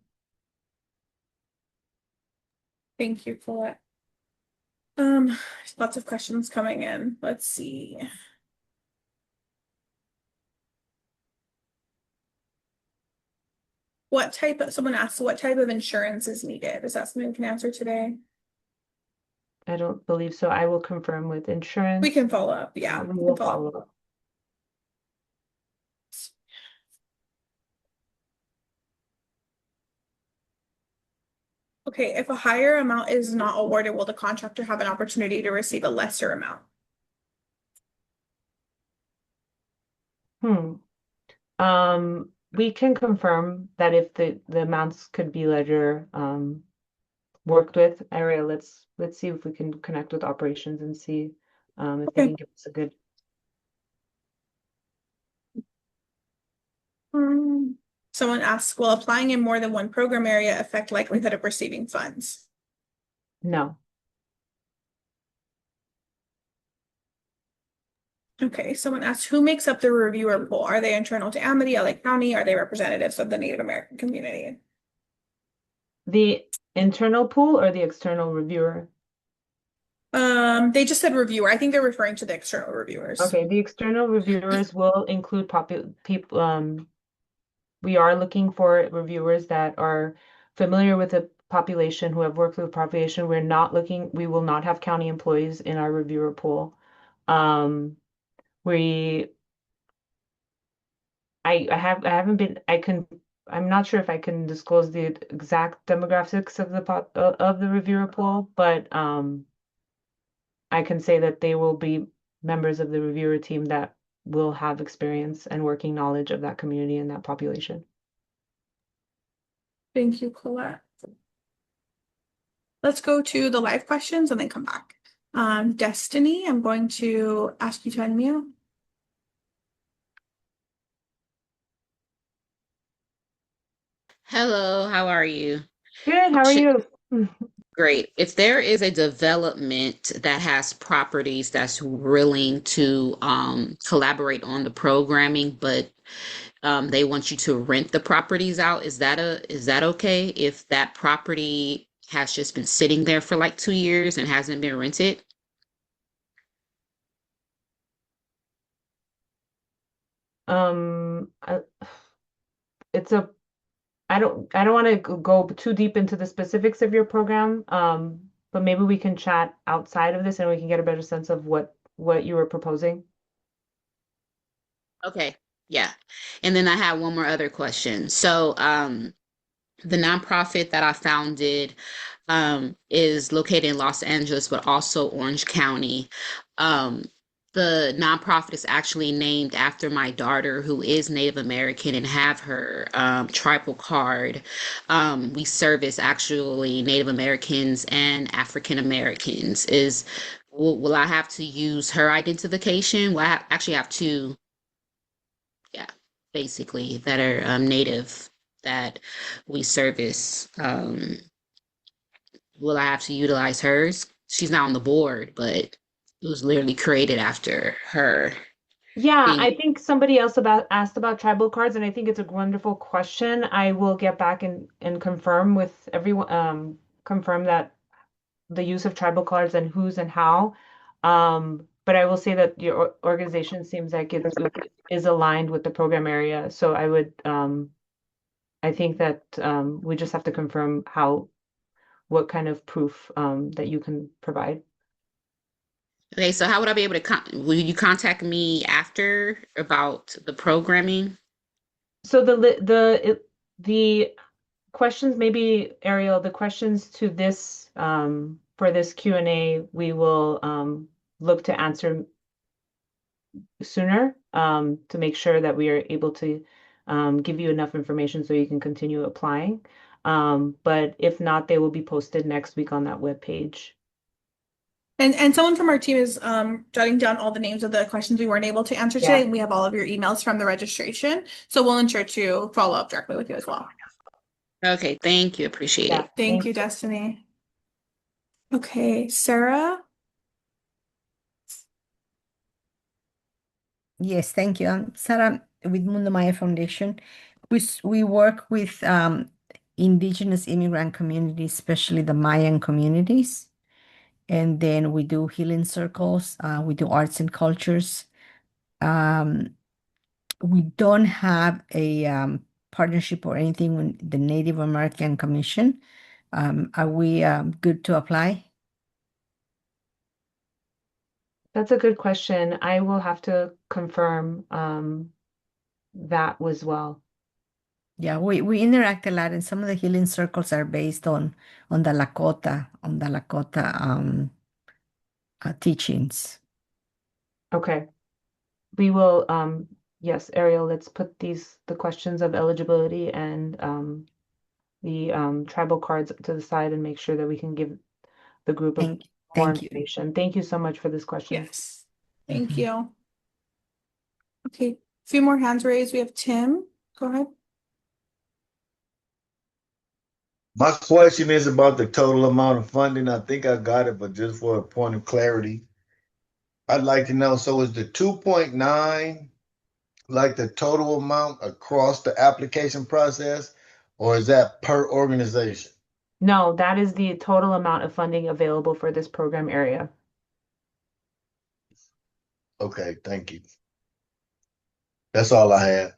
Thank you, Colette. Lots of questions coming in. Let's see. Someone asked, what type of insurance is needed? Is that something we can answer today? I don't believe so. I will confirm with insurance. We can follow up. Yeah, we will follow up. Okay, if a higher amount is not awarded, will the contractor have an opportunity to receive a lesser amount? We can confirm that if the amounts could be later worked with. Aria, let's see if we can connect with operations and see if they can give us a good. Someone asks, will applying in more than one program area affect likelihood of receiving funds? No. Okay, someone asks, who makes up the reviewer pool? Are they internal to Amity, LA County? Are they representatives of the Native American community? The internal pool or the external reviewer? They just said reviewer. I think they're referring to the external reviewers. Okay, the external reviewers will include people. We are looking for reviewers that are familiar with the population, who have worked with the population. We will not have county employees in our reviewer pool. I'm not sure if I can disclose the exact demographics of the reviewer pool, but I can say that they will be members of the reviewer team that will have experience and working knowledge of that community and that population. Thank you, Colette. Let's go to the live questions and then come back. Destiny, I'm going to ask you to unmute. Hello, how are you? Good, how are you? Great. If there is a development that has properties that's willing to collaborate on the programming, but they want you to rent the properties out, is that okay if that property has just been sitting there for like 2 years and hasn't been rented? I don't want to go too deep into the specifics of your program, but maybe we can chat outside of this and we can get a better sense of what you were proposing. Okay, yeah. And then I have one more other question. So, the nonprofit that I founded is located in Los Angeles, but also Orange County. The nonprofit is actually named after my daughter, who is Native American and have her tribal card. We service actually Native Americans and African Americans. Will I have to use her identification? Will I actually have to, yeah, basically, that are Native that we service? Will I have to utilize hers? She's not on the board, but it was literally created after her. Yeah, I think somebody else asked about tribal cards, and I think it's a wonderful question. I will get back and confirm with everyone, confirm that the use of tribal cards and who's and how. But I will say that your organization seems like it is aligned with the program area. So I think that we just have to confirm what kind of proof that you can provide. Okay, so how would I be able to will you contact me after about the programming? So the questions, maybe Ariel, the questions to this for this Q&A, we will look to answer sooner to make sure that we are able to give you enough information so you can continue applying. But if not, they will be posted next week on that webpage. And someone from our team is jotting down all the names of the questions we weren't able to answer today, Yeah. and we have all of your emails from the registration. So we'll ensure to follow up directly with you as well. Okay, thank you. Appreciate Yeah. it. Thank you, Destiny. Okay, Sarah. Yes, thank you. I'm Sarah with Mundo Maya Foundation. We work with indigenous immigrant communities, especially the Mayan communities. And then we do healing circles, we do arts and cultures. We don't have a partnership or anything with the Native American Commission. Are we good to apply? That's a good question. I will have to confirm that as well. Yeah, we interact a lot, and some of the healing circles are based on the Lakota, teachings. Okay. We will, yes, Ariel, let's put the questions of eligibility and the tribal cards to the side and make sure that we can give the group of more Thank you. information. Thank you so much for this question. Yes. Thank you. Okay, a few more hands raised. We have Tim. Go ahead. My question is about the total amount of funding. I think I got it, but just for a point of clarity, I'd like to know, so is the 2.9 like the total amount across the application process, or is that per organization? No, that is the total amount of funding available for this program area. Okay, thank you. That's all I had.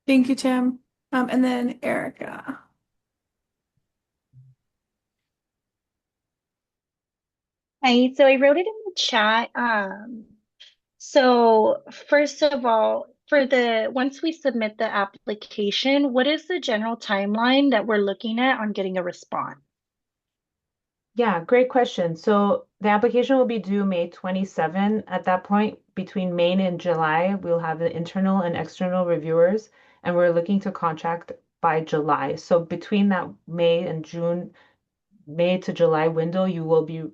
Thank you, Tim. And then Erica. Hi, so I wrote it in the chat. So first of all, once we submit the application, what is the general timeline that we're looking at on getting a response? Yeah, great question. So the application will be due May 27. At that point, between May and July, we'll have the internal and external reviewers, and we're looking to contract by July. So between that May to July window, you will be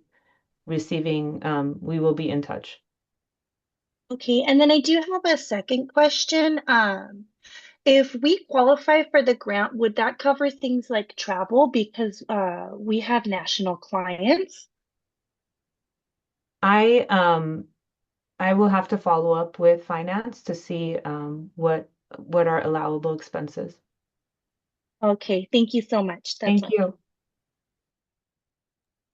receiving, we will be in touch. Okay, and then I do have a second question. If we qualify for the grant, would that cover things like travel because we have national clients? I will have to follow up with finance to see what are allowable expenses. Okay, thank you so much. That's Thank all. you.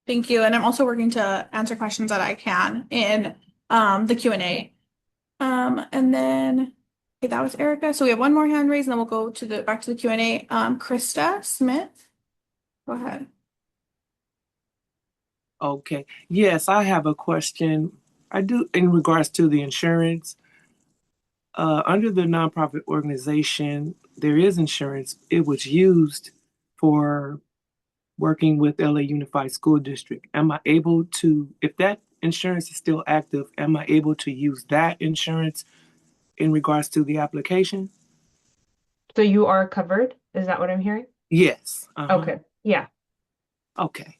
Thank you. And I'm also working to answer questions that I can in the Q&A. And then okay, that was Erica. So we have one more hand raised, and then we'll go to back to the Q&A. Krista Smith, go ahead. Okay. Yes, I have a question. I do in regards to the insurance. Under the nonprofit organization, there is insurance. It was used for working with LA Unified School District. Am I able to, if that insurance is still active, am I able to use that insurance in regards to the application? So you are covered? Is that what I'm hearing? Yes. Okay. Yeah. Okay.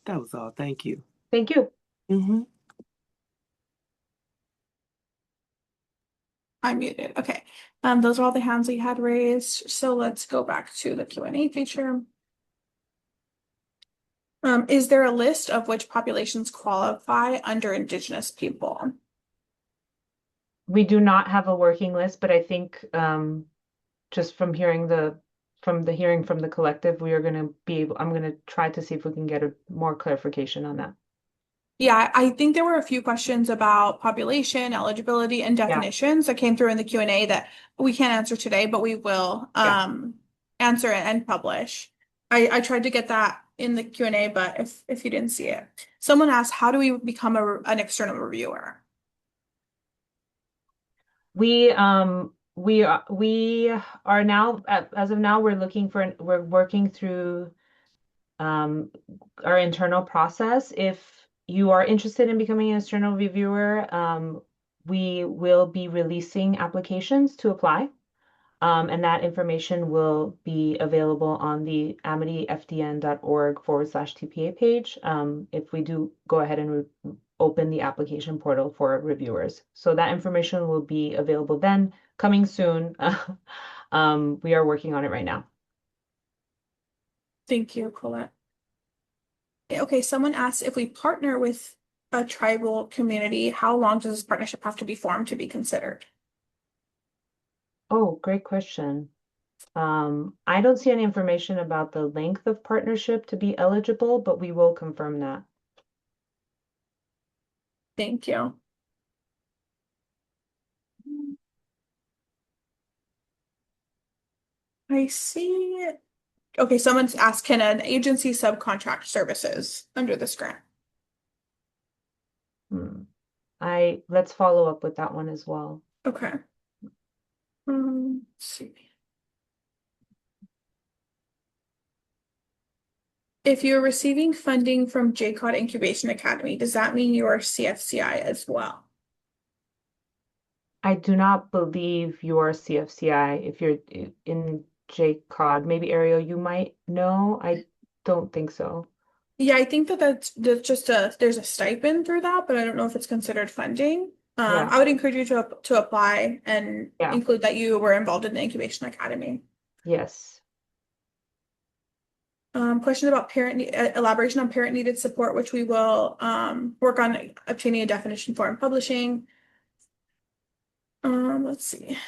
That was all. Thank you. Thank you. Mm-hmm. I'm muted. Okay. Those are all the hands we had raised. So let's go back to the Q&A feature. Is there a list of which populations qualify under Indigenous people? We do not have a working list, but I think just from hearing the from the hearing from the collective, we are going to be able, I'm going to try to see if we can get more clarification on that. Yeah, I think there were a few questions about population, eligibility, and definitions that came through in the Q&A that we can't answer today, but we will answer and publish. I tried to get that in the Q&A, but if you didn't see it. Someone asked, how do we become an external reviewer? We are now, as of now, we're working through our internal process. If you are interested in becoming an external reviewer, we will be releasing applications to apply. And that information will be available on the amityfdn.org/TPA page if we do go ahead and open the application portal for reviewers. So that information will be available then, coming soon. We are working on it right now. Thank you, Colette. Okay, someone asked if we partner with a tribal community, how long does this partnership have to be formed to be considered? Oh, great question. I don't see any information about the length of partnership to be eligible, but we will confirm that. Thank you. I see. Okay, someone's asked, can an agency subcontract services under this grant? Let's follow up with that one as well. Okay. Let's see. If you're receiving funding from JCOD Incubation Academy, does that mean you are CFCI as well? I do not believe you are CFCI if you're in JCOD. Maybe Ariel, you might know. I don't think so. Yeah, I think that's just there's a stipend through that, but I don't know if it's considered funding. I would encourage you to apply and include that you were involved in the Incubation Academy. Yes. Question about elaboration on parent needed support, which we will work on obtaining a definition for and publishing. Let's see.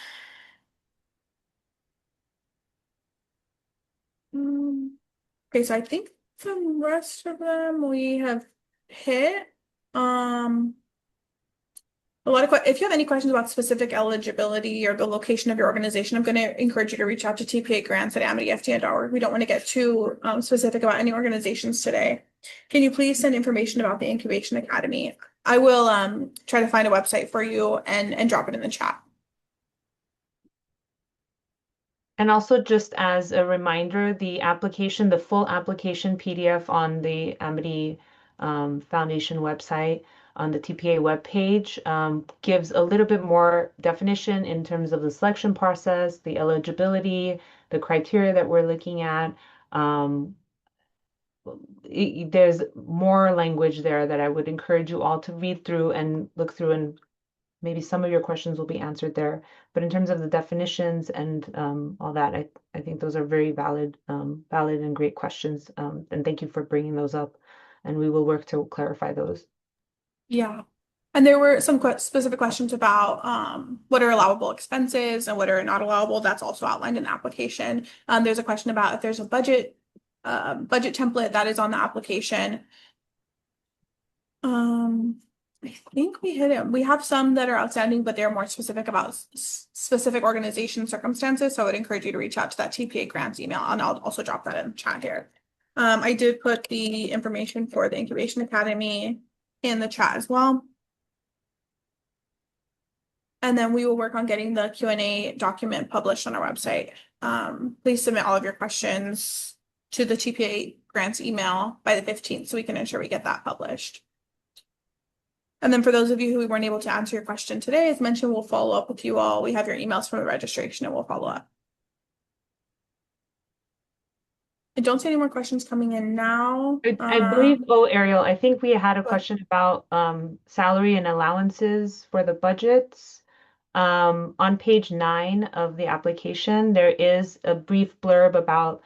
Okay, so I think the rest of them we have hit. A lot of if you have any questions about specific eligibility or the location of your organization, I'm going to encourage you to reach out to TPA grants at amityfdn.org. We don't want to get too specific about any organizations today. Can you please send information about the Incubation Academy? I will try to find a website for you and drop it in the chat. And also just as a reminder, the full application PDF on the Amity Foundation website on the TPA webpage gives a little bit more definition in terms of the selection process, the eligibility, the criteria that we're looking at. There's more language there that I would encourage you all to read through and look through, and maybe some of your questions will be answered there. But in terms of the definitions and all that, I think those are very valid and great questions. And thank you for bringing those up. And we will work to clarify those. Yeah. And there were some specific questions about what are allowable expenses and what are not allowable. That's also outlined in the application. There's a question about if there's a budget template that is on the application. I think we hit it. We have some that are outstanding, but they're more specific about specific organization circumstances. So I would encourage you to reach out to that TPA grants email, and I'll also drop that in the chat here. I did put the information for the Incubation Academy in the chat as well. And then we will work on getting the Q&A document published on our website. Please submit all of your questions to the TPA grants email by the 15th so we can ensure we get that published. And then for those of you who we weren't able to answer your question today, as mentioned, we'll follow up with you all. We have your emails from the registration and we'll follow up. I don't see any more questions coming in now. I believe, Ariel, I think we had a question about salary and allowances for the budgets. On page 9 of the application, there is a brief blurb about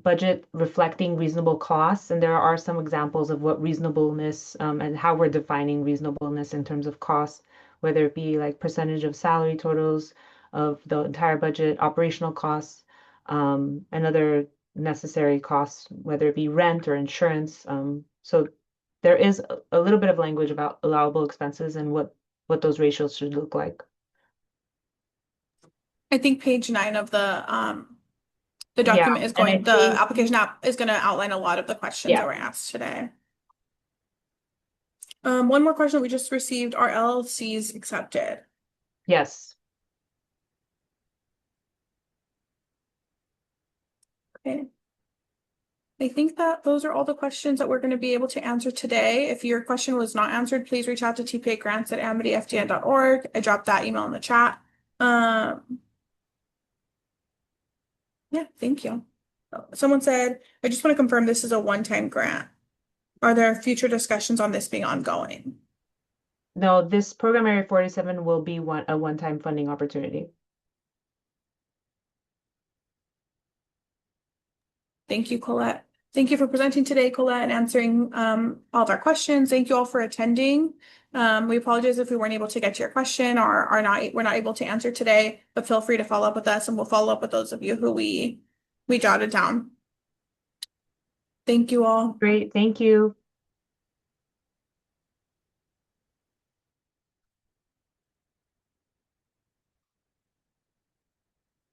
budget reflecting reasonable costs, and there are some examples of what reasonableness and how we're defining reasonableness in terms of costs, whether it be like percentage of salary totals of the entire budget, operational costs. and other necessary costs, whether it be rent or insurance. So there is a little bit of language about allowable expenses and what those ratios should look like. I think page 9 of the Yeah, document is and I going, the think, application app is going to outline a lot of the questions that yeah, were asked today. One more question we just received, are LLCs accepted? yes. Okay. I think that those are all the questions that we're going to be able to answer today. If your question was not answered, please reach out to tpagrants@amityfdn.org. I dropped that email in the chat. Yeah, thank you. Someone said, I just want to confirm this is a one-time grant. Are there future discussions on this being ongoing? No, this program area 47 will be a one-time funding opportunity. Thank you, Colette. Thank you for presenting today, Colette, and answering all of our questions. Thank you all for attending. We apologize if we weren't able to get to your question or we're not able to answer today, but feel free to follow up with us and we'll follow up with those of you who we jotted down. Thank you all. Great, thank you.